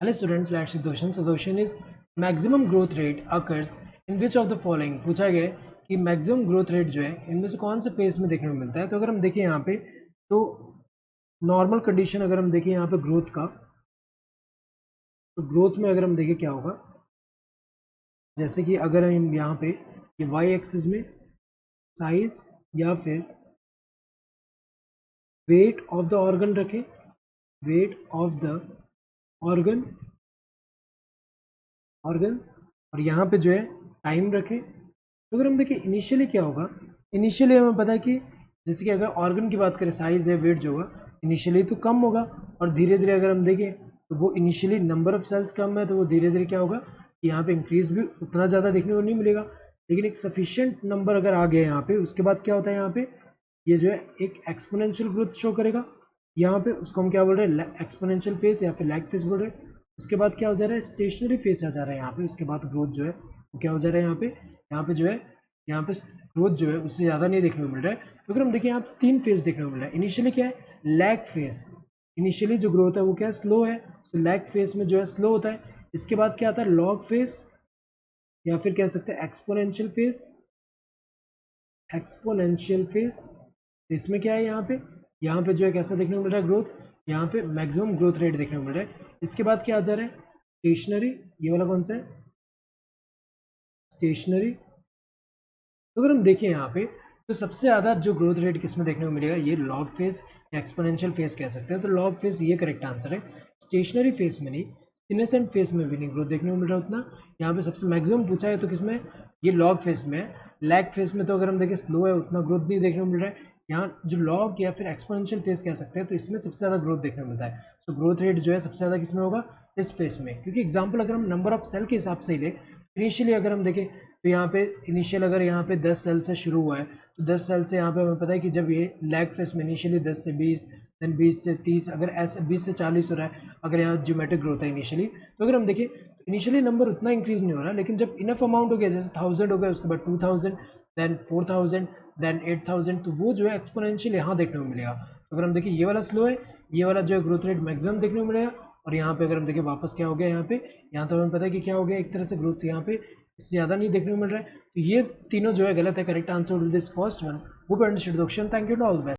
Hello students, let's see question. So question is maximum growth rate occurs in which of the following. पूछा गया है कि maximum growth rate जो है इनमें से कौन से फेज में देखने को मिलता है. तो अगर हम देखें यहाँ पे तो नॉर्मल कंडीशन अगर हम देखें यहाँ पे ग्रोथ का, तो ग्रोथ में अगर हम देखें क्या होगा, जैसे कि अगर हम यहाँ पे ये वाई एक्सिस में साइज या फिर वेट ऑफ द ऑर्गन रखें, वेट ऑफ द ऑर्गन्स, और यहाँ पे जो है टाइम रखें. तो अगर हम देखें इनिशियली क्या होगा, इनिशियली हमें पता है कि जैसे कि अगर ऑर्गन की बात करें, साइज है, वेट जो होगा इनिशियली तो कम होगा, और धीरे धीरे अगर हम देखें तो वो इनिशियली नंबर ऑफ सेल्स कम है तो वो धीरे धीरे क्या होगा कि यहाँ पे इंक्रीज भी उतना ज़्यादा देखने को नहीं मिलेगा. लेकिन एक सफिशियंट नंबर अगर आ गया यहाँ पे, उसके बाद क्या होता है यहाँ पे ये जो है एक एक्सपोनेंशियल ग्रोथ शो करेगा. यहाँ पे उसको हम क्या बोल रहे हैं, एक्सपोनेंशियल फेस या फिर लैग फेस बोल रहे हैं. उसके बाद क्या हो जा रहा है, स्टेशनरी फेस आ जा रहा है यहाँ पे. उसके बाद ग्रोथ जो है वो क्या हो जा रहा है यहाँ पे जो है यहाँ पे ग्रोथ जो है उससे ज़्यादा नहीं देखने को मिल रहा है. तो अगर हम देखें यहाँ पे 3 फेज देखने को मिल रहा है. इनिशियली क्या है, लैग फेस. इनिशियली जो ग्रोथ है वो क्या है, स्लो है. सो लैग फेस में जो है स्लो होता है. इसके बाद क्या आता है, लॉग फेस या फिर कह सकते हैं एक्सपोनेंशियल फेस. एक्सपोनेंशियल फेस, इसमें क्या है यहाँ पे जो है कैसा देखने को मिल रहा है ग्रोथ, यहाँ पे मैक्सिमम ग्रोथ रेट देखने को मिल रहा है. इसके बाद क्या आ जा रहा है, स्टेशनरी. ये वाला कौन सा है, स्टेशनरी. तो अगर हम देखें यहाँ पे तो सबसे ज़्यादा जो ग्रोथ रेट किसमें देखने को मिलेगा, ये लॉग फेस या एक्सपोनेंशियल फेस कह सकते हैं. तो लॉग फेस ये करेक्ट आंसर है. स्टेशनरी फेस में नहीं, सीनेसेंट फेस में भी नहीं ग्रोथ देखने को मिल रहा उतना. यहाँ पे सबसे मैक्सिमम पूछा है तो किसमें, ये लॉग फेस में है. लैग फेस में तो अगर हम देखें स्लो है, उतना ग्रोथ नहीं देखने को मिल रहा है. यहाँ जो लॉग या फिर एक्सपोनेंशियल फेस कह सकते हैं तो इसमें सबसे ज़्यादा ग्रोथ देखने को मिलता है. सो ग्रोथ रेट जो है सबसे ज़्यादा किसमें होगा, इस फेस में. क्योंकि एग्जाम्पल अगर हम नंबर ऑफ सेल के हिसाब से ही ले, इनिशियली अगर हम देखें तो यहाँ पे इनिशियल अगर यहाँ पे 10 सेल से शुरू हुआ है तो 10 सेल से यहाँ पे हमें पता है कि जब ये लैग फेस में इनिशियली 10 से 20, देन 20 से 30, अगर ऐसे 20 से 40 हो रहा है अगर यहाँ ज्योमेट्रिक ग्रोथ है इनिशियली. तो अगर हम देखें इनिशियली नंबर उतना इंक्रीज नहीं हो रहा, लेकिन जब इनफ अमाउंट हो गया, जैसे 1000 हो गया, उसके बाद 2000, देन 4000, देन 8000, तो वो जो है एक्सपोनेंशियल यहाँ देखने को मिलेगा. तो अगर हम देखें ये वाला स्लो है, ये वाला जो है ग्रोथ रेट मैक्सिमम देखने को मिलेगा. और यहाँ पे अगर हम देखें वापस क्या हो गया, यहाँ तो हमें पता है कि क्या हो गया, एक तरह से ग्रोथ यहाँ पे इससे ज़्यादा नहीं देखने को मिल रहा है. तो ये तीनों जो है गलत है. Correct answer will this first one. वो understood question. Thank you, all the best.